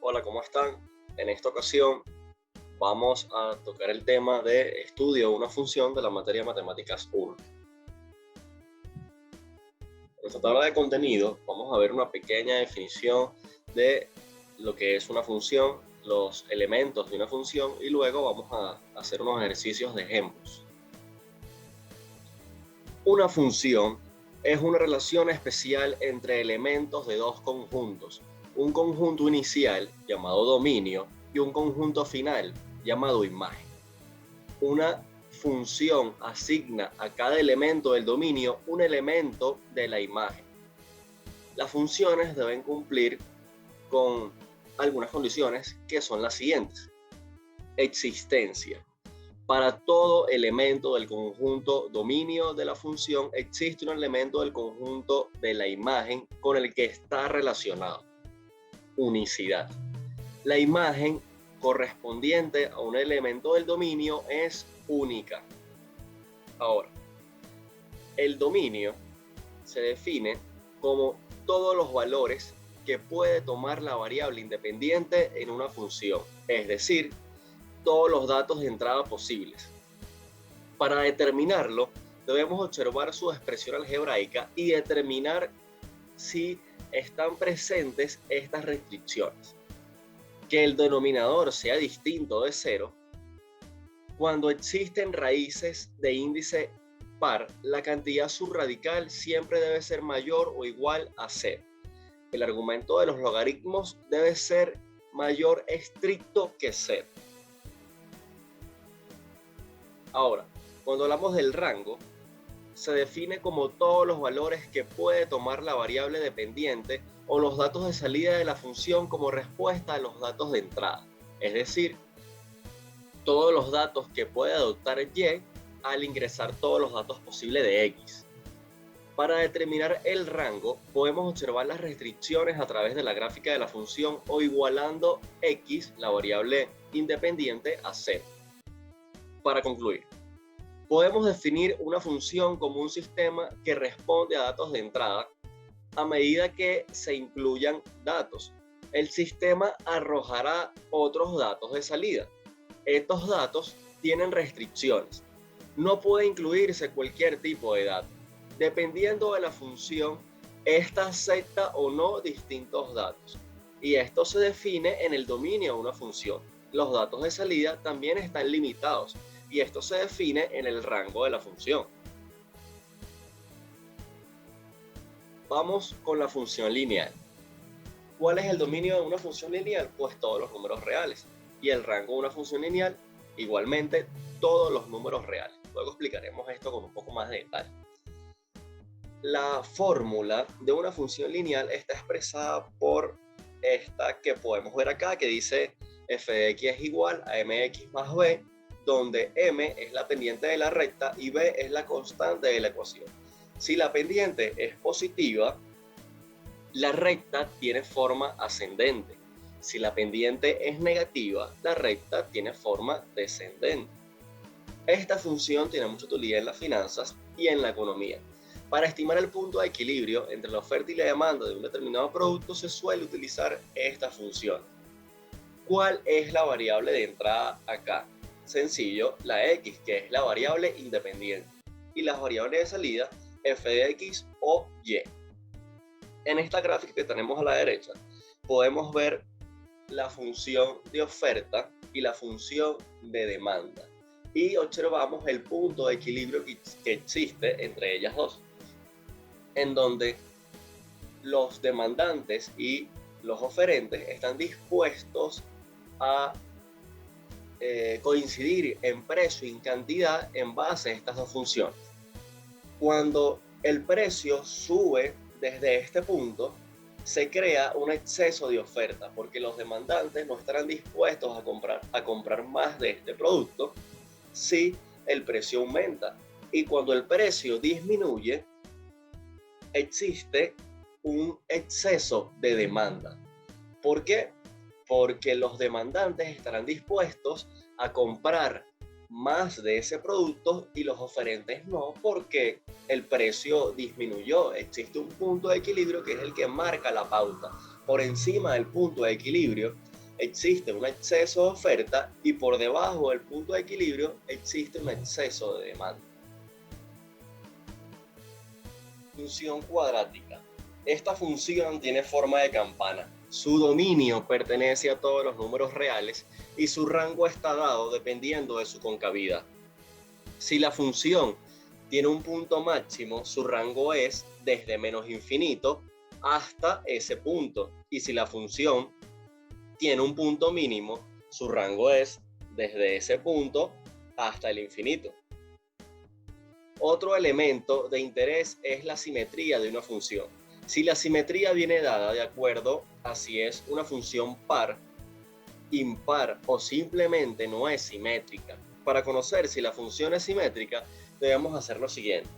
Hola, ¿cómo están? En esta ocasión vamos a tocar el tema de estudio de una función de la materia Matemáticas 1. En esta tabla de contenido vamos a ver una pequeña definición de lo que es una función, los elementos de una función y luego vamos a hacer unos ejercicios de ejemplos. Una función es una relación especial entre elementos de dos conjuntos, un conjunto inicial llamado dominio y un conjunto final llamado imagen. Una función asigna a cada elemento del dominio un elemento de la imagen. Las funciones deben cumplir con algunas condiciones que son las siguientes. Existencia. Para todo elemento del conjunto dominio de la función existe un elemento del conjunto de la imagen con el que está relacionado. Unicidad. La imagen correspondiente a un elemento del dominio es única. Ahora, el dominio se define como todos los valores que puede tomar la variable independiente en una función, es decir, todos los datos de entrada posibles. Para determinarlo, debemos observar su expresión algebraica y determinar si están presentes estas restricciones. Que el denominador sea distinto de 0. Cuando existen raíces de índice par, la cantidad subradical siempre debe ser mayor o igual a 0. El argumento de los logaritmos debe ser mayor estricto que 0. Ahora, cuando hablamos del rango, se define como todos los valores que puede tomar la variable dependiente o los datos de salida de la función como respuesta a los datos de entrada. Es decir, todos los datos que puede adoptar y al ingresar todos los datos posibles de x. Para determinar el rango, podemos observar las restricciones a través de la gráfica de la función o igualando x, la variable independiente, a 0. Para concluir, podemos definir una función como un sistema que responde a datos de entrada a medida que se incluyan datos. El sistema arrojará otros datos de salida. Estos datos tienen restricciones. No puede incluirse cualquier tipo de dato. Dependiendo de la función, esta acepta o no distintos datos. Y esto se define en el dominio de una función. Los datos de salida también están limitados y esto se define en el rango de la función. Vamos con la función lineal. ¿Cuál es el dominio de una función lineal? Pues todos los números reales. Y el rango de una función lineal, igualmente, todos los números reales. Luego explicaremos esto con un poco más de detalle. La fórmula de una función lineal está expresada por esta que podemos ver acá, que dice f de x es igual a mx más b, donde m es la pendiente de la recta y b es la constante de la ecuación. Si la pendiente es positiva, la recta tiene forma ascendente. Si la pendiente es negativa, la recta tiene forma descendente. Esta función tiene mucha utilidad en las finanzas y en la economía. Para estimar el punto de equilibrio entre la oferta y la demanda de un determinado producto se suele utilizar esta función. ¿Cuál es la variable de entrada acá? Sencillo, la x, que es la variable independiente, y las variables de salida, f de x o y. En esta gráfica que tenemos a la derecha, podemos ver la función de oferta y la función de demanda. Y observamos el punto de equilibrio que existe entre ellas dos, en donde los demandantes y los oferentes están dispuestos a coincidir en precio y en cantidad en base a estas dos funciones. Cuando el precio sube desde este punto, se crea un exceso de oferta porque los demandantes no estarán dispuestos a comprar más de este producto si el precio aumenta. Y cuando el precio disminuye, existe un exceso de demanda. ¿Por qué? Porque los demandantes estarán dispuestos a comprar más de ese producto y los oferentes no, porque el precio disminuyó. Existe un punto de equilibrio que es el que marca la pauta. Por encima del punto de equilibrio existe un exceso de oferta y por debajo del punto de equilibrio existe un exceso de demanda. Función cuadrática. Esta función tiene forma de campana. Su dominio pertenece a todos los números reales y su rango está dado dependiendo de su concavidad. Si la función tiene un punto máximo, su rango es desde menos infinito hasta ese punto. Y si la función tiene un punto mínimo, su rango es desde ese punto hasta el infinito. Otro elemento de interés es la simetría de una función. Si la simetría viene dada de acuerdo a si es una función par, impar o simplemente no es simétrica. Para conocer si la función es simétrica, debemos hacer lo siguiente.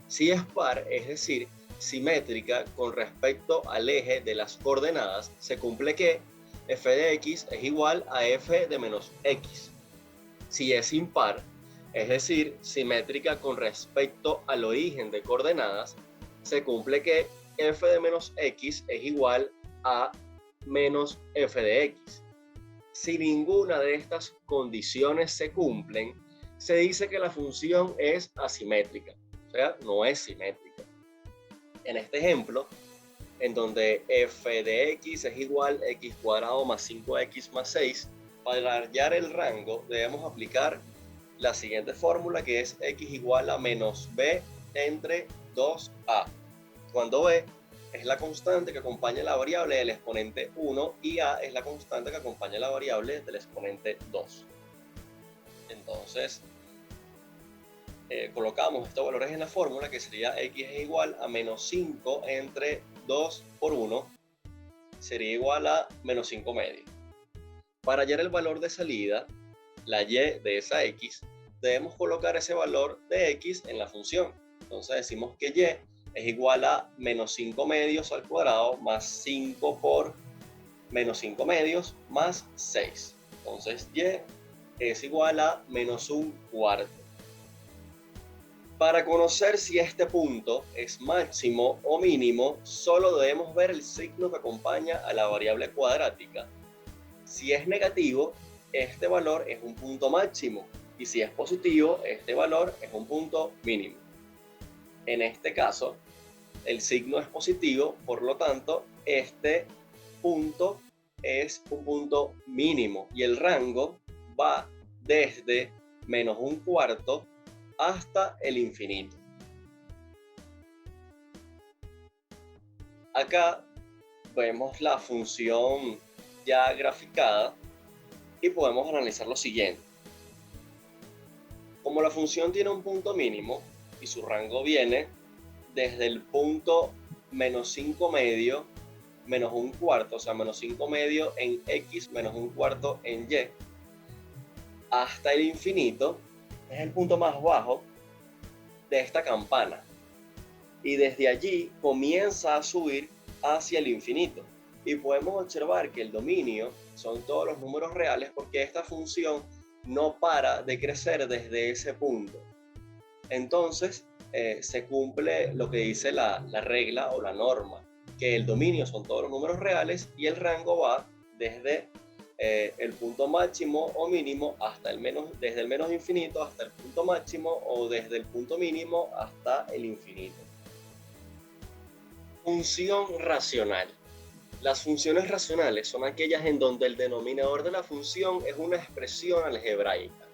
Si es par, es decir, simétrica con respecto al eje de las coordenadas, se cumple que f de x es igual a f de menos x. Si es impar, es decir, simétrica con respecto al origen de coordenadas, se cumple que f de menos x es igual a menos f de x. Si ninguna de estas condiciones se cumplen, se dice que la función es asimétrica, o sea, no es simétrica. En este ejemplo, en donde f de x es igual a x cuadrado más 5x más 6, para hallar el rango debemos aplicar la siguiente fórmula, que es x igual a menos b entre 2a, cuando b es la constante que acompaña la variable del exponente 1 y a es la constante que acompaña la variable del exponente 2. Entonces, colocamos estos valores en la fórmula, que sería x es igual a menos 5 entre 2 por 1, sería igual a menos 5 medios. Para hallar el valor de salida, la y de esa x, debemos colocar ese valor de x en la función. Entonces decimos que y es igual a menos 5 medios al cuadrado más 5 por menos 5 medios más 6. Entonces y es igual a menos un cuarto. Para conocer si este punto es máximo o mínimo, solo debemos ver el signo que acompaña a la variable cuadrática. Si es negativo, este valor es un punto máximo, y si es positivo, este valor es un punto mínimo. En este caso, el signo es positivo, por lo tanto, este punto es un punto mínimo y el rango va desde menos un cuarto hasta el infinito. Acá vemos la función ya graficada y podemos analizar lo siguiente. Como la función tiene un punto mínimo y su rango viene desde el punto menos 5 medio menos un cuarto, o sea, menos 5 medio en x menos un cuarto en y, hasta el infinito, es el punto más bajo de esta campana. Y desde allí comienza a subir hacia el infinito. Y podemos observar que el dominio son todos los números reales, porque esta función no para de crecer desde ese punto. Entonces, se cumple lo que dice la regla o la norma, que el dominio son todos los números reales y el rango va desde el punto máximo o mínimo hasta desde el menos infinito hasta el punto máximo, o desde el punto mínimo hasta el infinito. Función racional. Las funciones racionales son aquellas en donde el denominador de la función es una expresión algebraica.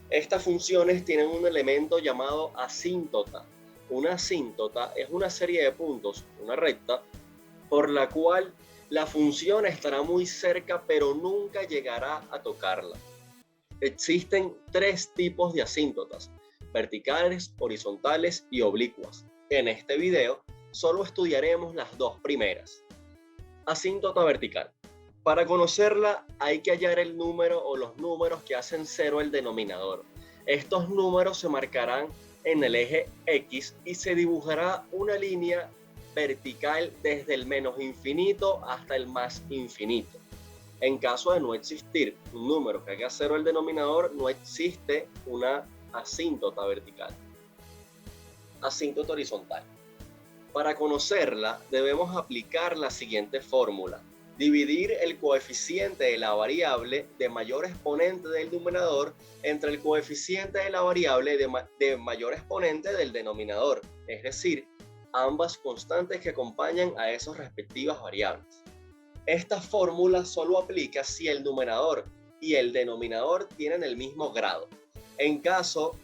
Estas funciones tienen un elemento llamado asíntota. Una asíntota es una serie de puntos, una recta, por la cual la función estará muy cerca pero nunca llegará a tocarla. Existen tres tipos de asíntotas: verticales, horizontales y oblicuas. En este video solo estudiaremos las dos primeras. Asíntota vertical. Para conocerla hay que hallar el número o los números que hacen cero el denominador. Estos números se marcarán en el eje X y se dibujará una línea vertical desde el menos infinito hasta el más infinito. En caso de no existir un número que haga cero el denominador, no existe una asíntota vertical. Asíntota horizontal. Para conocerla debemos aplicar la siguiente fórmula. Dividir el coeficiente de la variable de mayor exponente del numerador entre el coeficiente de la variable de mayor exponente del denominador, es decir, ambas constantes que acompañan a esas respectivas variables. Esta fórmula solo aplica si el numerador y el denominador tienen el mismo grado. En caso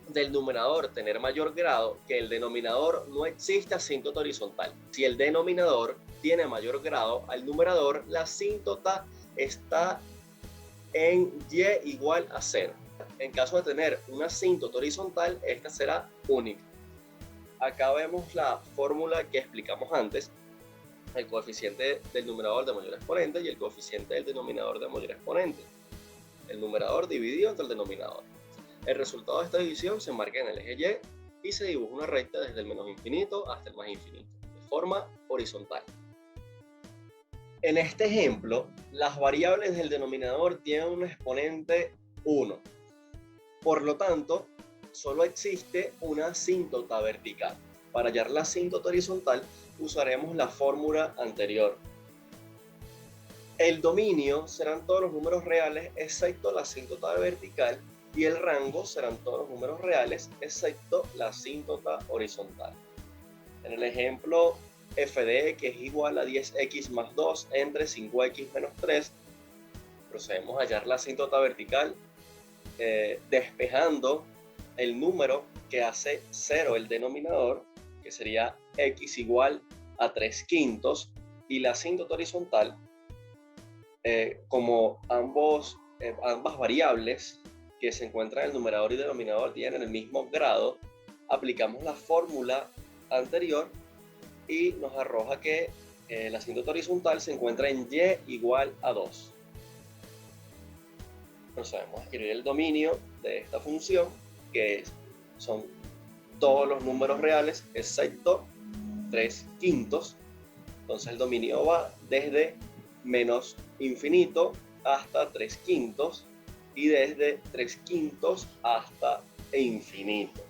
del numerador tener mayor grado que el denominador, no existe asíntota horizontal. Si el denominador tiene mayor grado al numerador, la asíntota está en y igual a 0. En caso de tener una asíntota horizontal, esta será única. Acá vemos la fórmula que explicamos antes, el coeficiente del numerador de mayor exponente y el coeficiente del denominador de mayor exponente. El numerador dividido entre el denominador. El resultado de esta división se marca en el eje Y y se dibuja una recta desde el menos infinito hasta el más infinito, de forma horizontal. En este ejemplo, las variables del denominador tienen un exponente 1. Por lo tanto, solo existe una asíntota vertical. Para hallar la asíntota horizontal, usaremos la fórmula anterior. El dominio serán todos los números reales excepto la asíntota vertical, y el rango serán todos los números reales excepto la asíntota horizontal. En el ejemplo f de x es igual a 10x más 2 entre 5x menos 3, procedemos a hallar la asíntota vertical despejando el número que hace 0 el denominador, que sería x igual a 3/5, y la asíntota horizontal, como ambas variables que se encuentran en el numerador y denominador tienen el mismo grado, aplicamos la fórmula anterior y nos arroja que la asíntota horizontal se encuentra en y igual a 2. Procedemos a escribir el dominio de esta función, que son todos los números reales excepto 3/5. Entonces el dominio va desde menos infinito hasta 3/5 y desde 3/5 hasta infinito.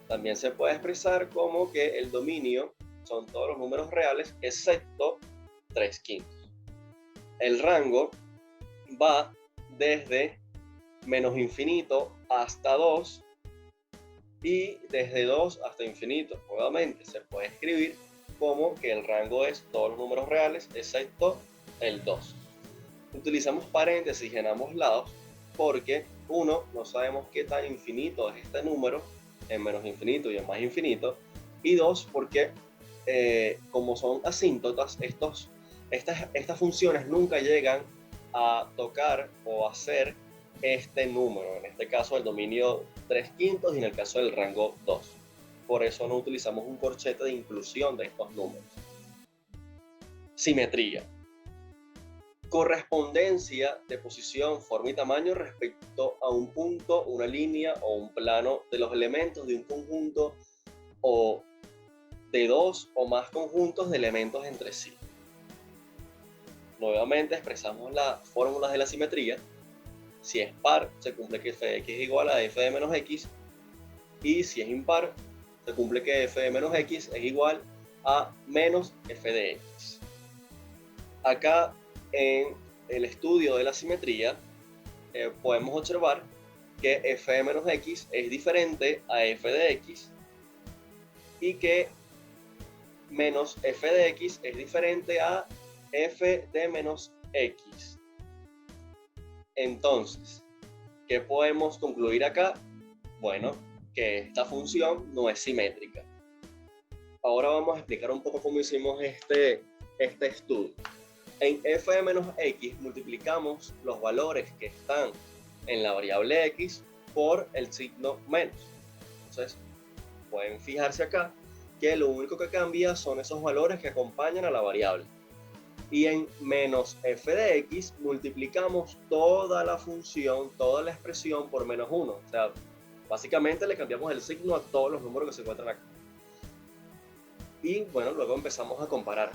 También se puede expresar como que el dominio son todos los números reales excepto 3/5. El rango va desde menos infinito hasta 2 y desde 2 hasta infinito. Nuevamente se puede escribir como que el rango es todos los números reales excepto el 2. Utilizamos paréntesis en ambos lados porque, uno, no sabemos qué tan infinito es este número en menos infinito y en más infinito, y dos, porque como son asíntotas, estas funciones nunca llegan a tocar o a ser este número, en este caso el dominio 3/5 y en el caso del rango 2. Por eso no utilizamos un corchete de inclusión de estos números. Simetría. Correspondencia de posición, forma y tamaño respecto a un punto, una línea o un plano de los elementos de un conjunto o de dos o más conjuntos de elementos entre sí. Nuevamente expresamos las fórmulas de la simetría. Si es par, se cumple que f de x es igual a f de menos x, y si es impar, se cumple que f de menos x es igual a menos f de x. Acá en el estudio de la simetría podemos observar que f de menos x es diferente a f de x y que menos f de x es diferente a f de menos x. Entonces, ¿qué podemos concluir acá? Bueno, que esta función no es simétrica. Ahora vamos a explicar un poco cómo hicimos este estudio. En f de menos x multiplicamos los valores que están en la variable x por el signo menos. Entonces, pueden fijarse acá que lo único que cambia son esos valores que acompañan a la variable. Y en menos f de x multiplicamos toda la función, toda la expresión por menos 1. O sea, básicamente le cambiamos el signo a todos los números que se encuentran acá. Y bueno, luego empezamos a comparar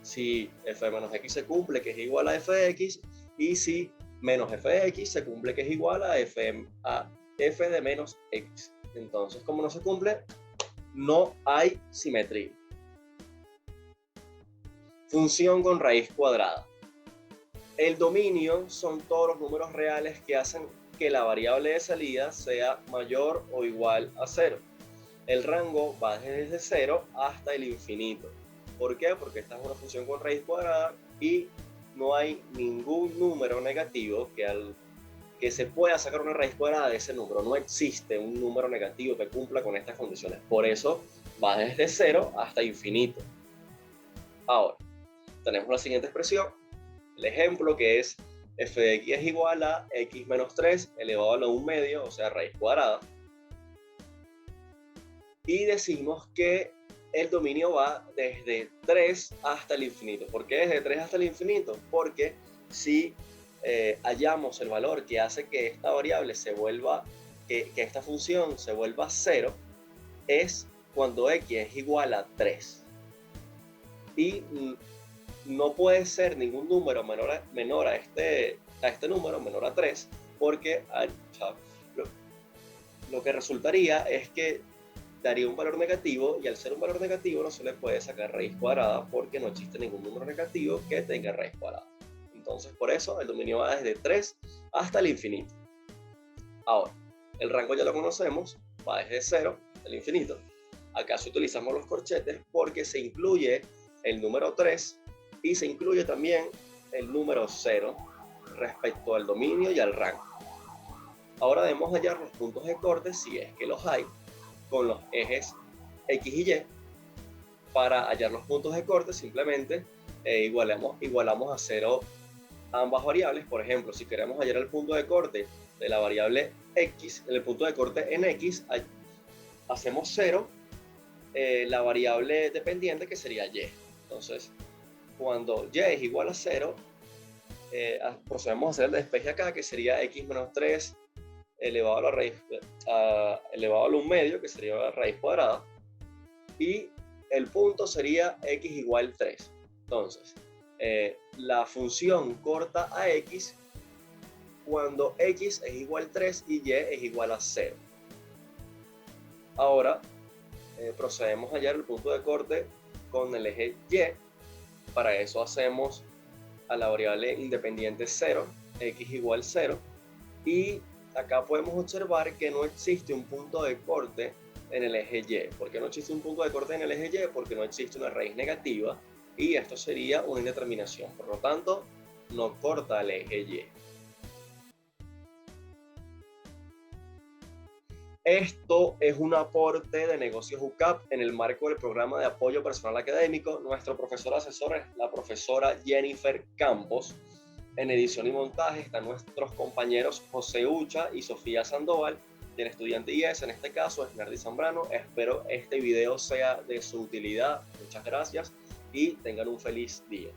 si f de menos x se cumple que es igual a f de x, y si menos f de x se cumple que es igual a f de menos x. Entonces, como no se cumple, no hay simetría. Función con raíz cuadrada. El dominio son todos los números reales que hacen que la variable de salida sea mayor o igual a 0. El rango va desde 0 hasta el infinito. ¿Por qué? Porque esta es una función con raíz cuadrada y no hay ningún número negativo que se pueda sacar una raíz cuadrada de ese número. No existe un número negativo que cumpla con estas condiciones. Por eso va desde 0 hasta infinito. Ahora, tenemos la siguiente expresión. El ejemplo que es f de x es igual a x menos 3 elevado a la 1 medio, o sea, raíz cuadrada. Y decimos que el dominio va desde 3 hasta el infinito. ¿Por qué desde 3 hasta el infinito? Porque si hallamos el valor que hace que esta variable se vuelva, que esta función se vuelva 0, es cuando x es igual a 3. Y no puede ser ningún número menor a este número, menor a 3, porque lo que resultaría es que daría un valor negativo, y al ser un valor negativo no se le puede sacar raíz cuadrada porque no existe ningún número negativo que tenga raíz cuadrada. Entonces, por eso el dominio va desde 3 hasta el infinito. Ahora, el rango ya lo conocemos, va desde 0 hasta el infinito. Acá utilizamos los corchetes porque se incluye el número 3 y se incluye también el número 0 respecto al dominio y al rango. Ahora debemos hallar los puntos de corte, si es que los hay, con los ejes X y Y. Para hallar los puntos de corte simplemente igualamos a 0 ambas variables. Por ejemplo, si queremos hallar el punto de corte de la variable X, el punto de corte en X, hacemos 0 la variable dependiente, que sería Y. Entonces, cuando Y es igual a 0, procedemos a hacer el despeje acá, que sería X menos 3 elevado a la raíz, elevado a la 1 medio, que sería la raíz cuadrada, y el punto sería x igual 3. Entonces, la función corta a x cuando x es igual a 3 y y es igual a 0. Ahora, procedemos a hallar el punto de corte con el eje y. Para eso hacemos a la variable independiente 0, x igual 0, y acá podemos observar que no existe un punto de corte en el eje Y. ¿Por qué no existe un punto de corte en el eje Y? Porque no existe una raíz negativa y esto sería una indeterminación. Por lo tanto, no corta el eje Y. Esto es un aporte de Negocios UCAP en el marco del programa de apoyo personal académico. Nuestro profesor asesor es la profesora Jennifer Campos. En edición y montaje están nuestros compañeros José Ucha y Sofía Sandoval. Y el estudiante IES, en este caso, es Nardi Zambrano. Espero este video sea de su utilidad. Muchas gracias y tengan un feliz día.